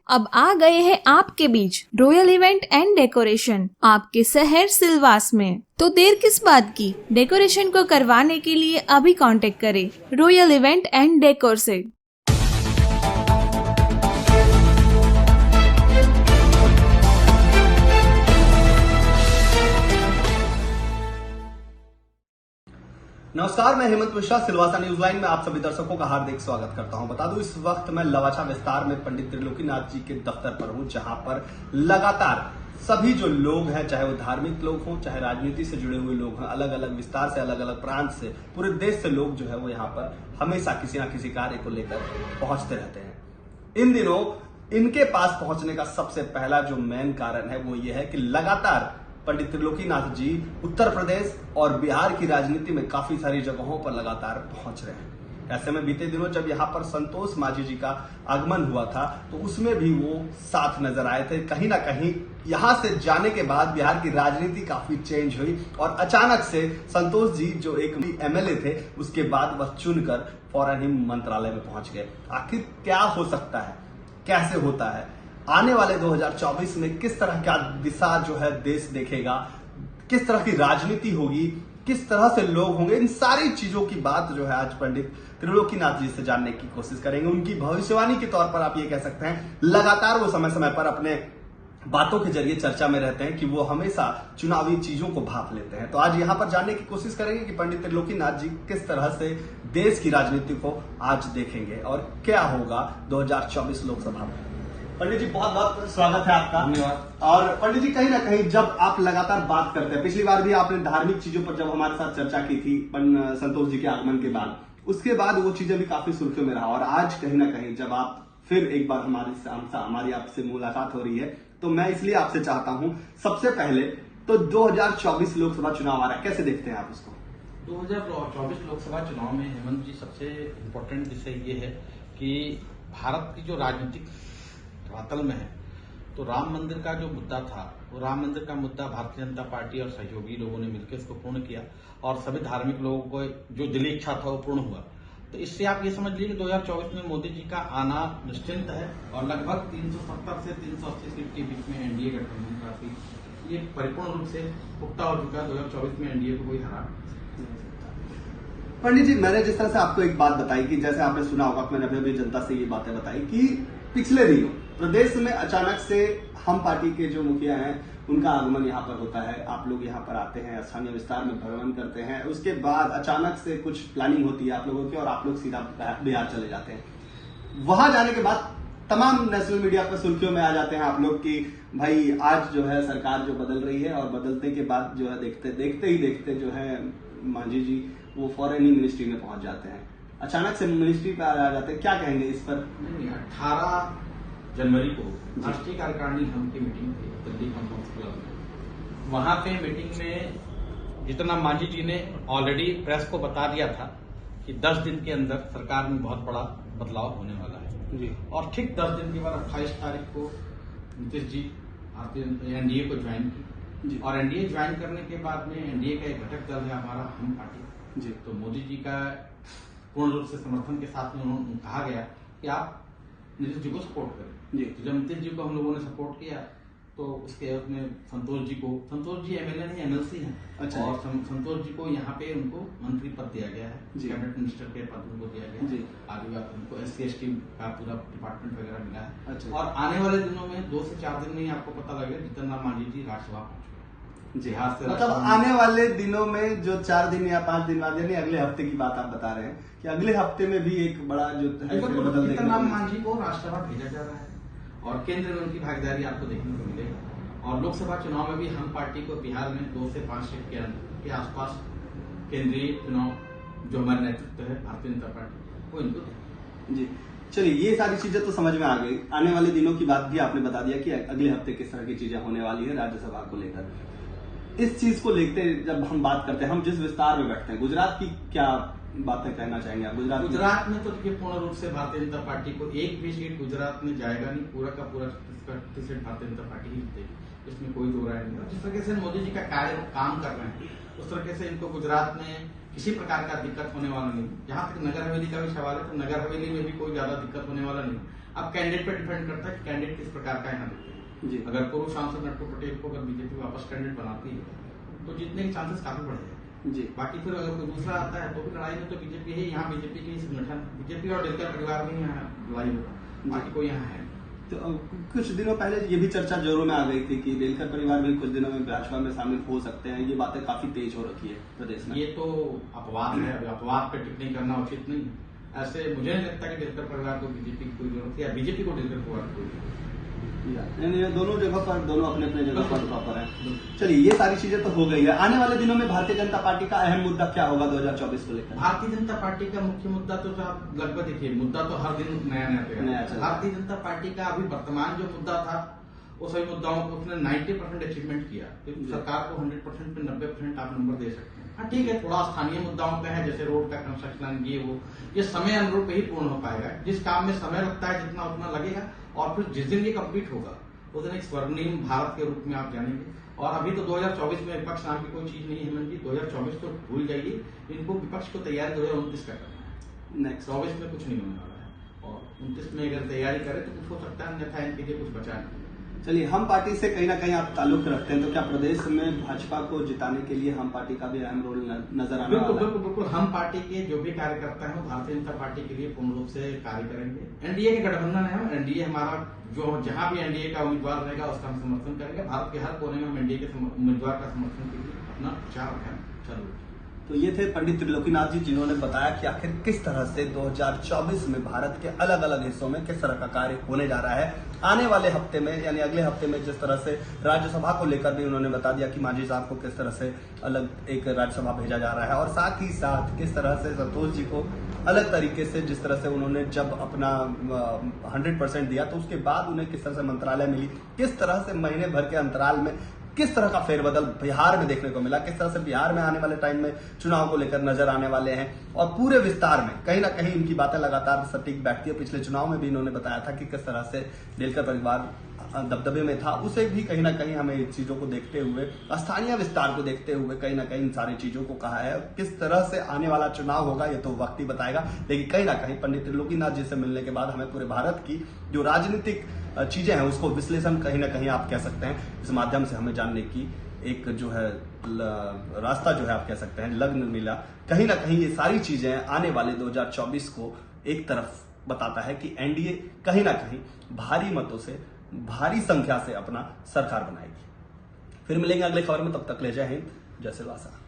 अब आ गए हैं आपके बीच रॉयल इवेंट एंड डेकोरेशन आपके शहर सिलवास में। तो देर किस बात की, डेकोरेशन को करवाने के लिए अभी कांटेक्ट करें रॉयल इवेंट एंड डेकोर से। नमस्कार, मैं हेमंत मिश्रा सिलवासा न्यूज लाइन में आप सभी दर्शकों का हार्दिक स्वागत करता हूं। बता दूं, इस वक्त मैं लवाचा विस्तार में पंडित त्रिलोकीनाथ जी के दफ्तर पर हूं, जहां पर लगातार सभी जो लोग हैं, चाहे वो धार्मिक लोग हों, चाहे राजनीति से जुड़े हुए लोग हैं, अलग अलग विस्तार से, अलग अलग प्रांत से, पूरे देश से लोग जो है वो यहाँ पर हमेशा किसी न किसी कार्य को लेकर पहुंचते रहते हैं। इन दिनों इनके पास पहुंचने का सबसे पहला जो मेन कारण है वो ये है कि लगातार पंडित त्रिलोकीनाथ जी उत्तर प्रदेश और बिहार की राजनीति में काफी सारी जगहों पर लगातार पहुंच रहे हैं। ऐसे में बीते दिनों जब यहाँ पर संतोष मांझी जी का आगमन हुआ था तो उसमें भी वो साथ नजर आए थे। कहीं ना कहीं यहाँ से जाने के बाद बिहार की राजनीति काफी चेंज हुई और अचानक से संतोष जी जो एक एमएलए थे उसके बाद वह चुनकर फौरन ही मंत्रालय में पहुंच गए। आखिर क्या हो सकता है, कैसे होता है, आने वाले 2024 में किस तरह का दिशा जो है देश देखेगा, किस तरह की राजनीति होगी, किस तरह से लोग होंगे, इन सारी चीजों की बात जो है आज पंडित त्रिलोकीनाथ जी से जानने की कोशिश करेंगे। उनकी भविष्यवाणी के तौर पर आप ये कह सकते हैं, लगातार वो समय समय पर अपने बातों के जरिए चर्चा में रहते हैं कि वो हमेशा चुनावी चीजों को भाप लेते हैं। तो आज यहाँ पर जानने की कोशिश करेंगे कि पंडित त्रिलोकीनाथ जी किस तरह से देश की राजनीति को आज देखेंगे और क्या होगा 2024 लोकसभा में। पंडित जी, बहुत बहुत स्वागत है आपका। धन्यवाद। और पंडित जी, कहीं ना कहीं जब आप लगातार बात करते हैं, पिछली बार भी आपने धार्मिक चीजों पर जब हमारे साथ चर्चा की थी संतोष जी के आगमन के बाद, उसके बाद वो चीजें भी काफी सुर्खियों में रहा। और आज कहीं ना कहीं जब आप फिर एक बार हमारी आपसे मुलाकात हो रही है, तो मैं इसलिए आपसे चाहता हूं, सबसे पहले तो 2024 लोकसभा चुनाव आ रहा है, कैसे देखते हैं आप उसको? 2024 लोकसभा चुनाव में हेमंत जी, सबसे इम्पोर्टेंट विषय ये है कि भारत की जो राजनीतिक धरातल में है, तो राम मंदिर का जो मुद्दा था, वो राम मंदिर का मुद्दा भारतीय जनता पार्टी और सहयोगी लोगों ने मिलकर इसको पूर्ण किया और सभी धार्मिक लोगों को जो दिली इच्छा था वो पूर्ण हुआ। तो इससे आप ये समझ लीजिए कि 2024 में मोदी जी का आना निश्चिंत है और लगभग 370 से 380 सीट के बीच में एनडीए गठबंधन काफी ये परिपूर्ण रूप से पुख्ता हो चुका है। 2024 में एनडीए को कोई हरा। पंडित जी, मैंने जिस तरह से आपको एक बात बताई कि जैसे आपने सुना होगा, मैंने अभी जनता से ये बातें बताई कि पिछले दिनों प्रदेश में अचानक से हम पार्टी के जो मुखिया हैं उनका आगमन यहाँ पर होता है, आप लोग यहाँ पर आते हैं, स्थानीय विस्तार में भ्रमण करते हैं, उसके बाद अचानक से कुछ प्लानिंग होती है आप लोगों की और आप लोग सीधा बिहार चले जाते हैं। वहां जाने के बाद तमाम नेशनल मीडिया पर सुर्खियों में आ जाते हैं आप लोग की भाई आज जो है सरकार जो बदल रही है, और बदलते के बाद जो है देखते ही जो है मांझी जी वो फॉरेन मिनिस्ट्री में पहुंच जाते हैं, अचानक से मिनिस्ट्री पर आ जाते हैं। क्या कहेंगे इस पर? 18 जनवरी को राष्ट्रीय कार्यकारिणी हम की मीटिंग थी दिल्ली कॉन्फ्रेंस क्लब में। वहां पे मीटिंग में जितना मांझी जी ने ऑलरेडी प्रेस को बता दिया था कि 10 दिन के अंदर सरकार में बहुत बड़ा बदलाव होने वाला है जी। और ठीक 10 दिन के बाद 28 तारीख को नीतीश जी एनडीए को ज्वाइन की और एनडीए ज्वाइन करने के बाद में एनडीए का एक घटक दल है हमारा हम पार्टी जी। तो मोदी जी का पूर्ण रूप से समर्थन के साथ में उन्होंने कहा गया कि आप नीतीश जी को सपोर्ट करें जी। तो जब नीतीश जी को हम लोगों ने सपोर्ट किया तो उसके उसमें संतोष जी एमएलए नहीं एमएलसी हैं। अच्छा। और संतोष जी को यहाँ पे उनको मंत्री पद दिया गया है, कैबिनेट मिनिस्टर के पद उनको दिया गया है। आगे उनको SC/ST का पूरा डिपार्टमेंट वगैरह मिला है। अच्छा। और आने वाले दिनों में 2 से 4 दिन में ही आपको पता लगेगा जीतन राम मांझी जी राज्यसभा जी। मतलब आने वाले दिनों में जो 4 दिन या 5 दिन बाद, यानी अगले हफ्ते की बात आप बता रहे हैं कि अगले हफ्ते में भी एक बड़ा जो है जीतन राम मांझी को राज्यसभा भेजा जा रहा है और केंद्र में उनकी भागीदारी आपको देखने को मिलेगा। और लोकसभा चुनाव में भी हम पार्टी को बिहार में 2 से 5 सीट के आसपास केंद्रीय चुनाव जो हमारे नेतृत्व है भारतीय जनता पार्टी वो इनको जी। चलिए, ये सारी चीजें तो समझ में आ गई। आने वाले दिनों की बात भी आपने बता दिया कि अगले हफ्ते किस तरह की चीजें होने वाली है राज्यसभा को लेकर। इस चीज को लेकर जब हम बात करते हैं, हम जिस विस्तार में बैठते हैं, गुजरात की क्या बातें कहना चाहेंगे आप? गुजरात में तो देखिए पूर्ण रूप से भारतीय जनता पार्टी को एक भी सीट गुजरात में जाएगा नहीं, पूरा का पूरा सीट भारतीय जनता पार्टी ही जीतेगी, इसमें कोई दो राय नहीं। जिस तरीके से मोदी जी का काम कर रहे हैं उस तरीके से इनको गुजरात में किसी प्रकार का दिक्कत होने वाला नहीं। जहां तक नगर हवेली का भी सवाल है तो नगर हवेली में भी कोई ज्यादा दिक्कत होने वाला नहीं। अब कैंडिडेट पे डिपेंड करता है कि कैंडिडेट किस प्रकार का यहाँ दिखते हैं जी। अगर पूर्व सांसद नट्टू पटेल को अगर बीजेपी वापस कैंडिडेट बनाती है तो जीतने के चांसेस काफी बढ़ जाएंगे जी। बाकी फिर अगर कोई दूसरा आता है तो भी लड़ाई में तो बीजेपी है यहाँ बीजेपी के संगठन बीजेपी और डेलकर परिवार में यहाँ लड़ाई होगा बाकी कोई यहाँ है तो कुछ दिनों पहले ये भी चर्चा जोरों में आ गई थी कि डेलकर परिवार भी कुछ दिनों में भाजपा में शामिल हो सकते हैं। ये बातें काफी तेज हो रखी है प्रदेश में। ये तो अपवाद है अपवाद पे टिप्पणी करना उचित नहीं ऐसे मुझे नहीं लगता कि डेलकर परिवार को बीजेपी की कोई जरूरत है या बीजेपी को डेलकर परिवार की कोई जरूरत है नहीं, दोनों जगह पर दोनों अपने अपने जगह पर प्रॉपर है। चलिए ये सारी चीजें तो हो गई है। आने वाले दिनों में भारतीय जनता पार्टी का अहम मुद्दा क्या होगा 2024 को लेकर? भारतीय जनता पार्टी का मुख्य मुद्दा तो आप लगभग देखिए मुद्दा तो हर दिन नया नया नया चल रहा है। भारतीय जनता पार्टी का अभी वर्तमान जो मुद्दा था वो सभी मुद्दाओं को उसने 90% अचीवमेंट किया तो सरकार को 100% पे 90% आप नंबर दे सकते हैं। हाँ ठीक है थोड़ा स्थानीय मुद्दाओं पे है जैसे रोड का कंस्ट्रक्शन ये समय अनुरूप ही पूर्ण हो पाएगा। जिस काम में समय लगता है जितना उतना लगेगा और फिर जिस दिन ये कंप्लीट होगा उस दिन एक स्वर्णिम भारत के रूप में आप जानेंगे। और अभी तो 2024 में विपक्ष नाम की कोई चीज नहीं है हेमंत जी 2024 तो भूल जाइए इनको विपक्ष को तैयारी 2029 का करना है। नेक्स्ट 24 में कुछ नहीं होने वाला है और 29 में अगर तैयारी करे तो कुछ हो सकता है अन्यथा इनके लिए कुछ बचा नहीं। चलिए हम पार्टी से कहीं ना कहीं आप ताल्लुक रखते हैं तो क्या प्रदेश में भाजपा को जिताने के लिए हम पार्टी का भी अहम रोल नजर आने वाला है? बिल्कुल हम पार्टी के जो भी कार्यकर्ता हैं वो भारतीय जनता पार्टी के लिए पूर्ण रूप से कार्य करेंगे। एनडीए के गठबंधन है एनडीए हमारा जो जहां भी एनडीए का उम्मीदवार रहेगा उसका हम समर्थन करेंगे। भारत के हर कोने में हम एनडीए के उम्मीदवार का समर्थन के लिए अपना प्रचार अभियान चालू रखेंगे। तो ये थे पंडित त्रिलोकीनाथ जी जिन्होंने बताया कि आखिर किस तरह से 2024 में भारत के अलग अलग हिस्सों में किस तरह का कार्य होने जा रहा है। आने वाले हफ्ते में यानी अगले हफ्ते में जिस तरह से राज्यसभा को लेकर भी उन्होंने बता दिया कि मांझी साहब को किस तरह से अलग एक राज्यसभा भेजा जा रहा है और साथ ही साथ किस तरह से संतोष जी को अलग तरीके से जिस तरह से उन्होंने जब अपना 100% दिया तो उसके बाद उन्हें किस तरह से मंत्रालय मिली, किस तरह से महीने भर के अंतराल में किस तरह का फेरबदल बिहार में देखने को मिला, किस तरह से बिहार में आने वाले टाइम में चुनाव को लेकर नजर आने वाले हैं और पूरे विस्तार में कहीं ना कहीं इनकी बातें लगातार सटीक बैठती है। पिछले चुनाव में भी इन्होंने बताया था कि किस तरह से डेलकर परिवार दबदबे में था, उसे भी कहीं ना कहीं हमें इन चीजों को देखते हुए स्थानीय विस्तार को देखते हुए कहीं ना कहीं इन सारी चीजों को कहा है। किस तरह से आने वाला चुनाव होगा ये तो वक्त ही बताएगा, लेकिन कहीं ना कहीं पंडित त्रिलोकीनाथ जी से मिलने के बाद हमें पूरे भारत की जो राजनीतिक चीजें हैं उसको विश्लेषण कहीं ना कहीं आप कह सकते हैं इस माध्यम से हमें जानने की एक जो है रास्ता जो है आप कह सकते हैं लग्न मिला। कहीं ना कहीं ये सारी चीजें आने वाले 2024 को एक तरफ बताता है कि एनडीए कहीं ना कहीं भारी मतों से भारी संख्या से अपना सरकार बनाएगी। फिर मिलेंगे अगले खबर में, तब तक ले जय हिंद, जय सिलवासा।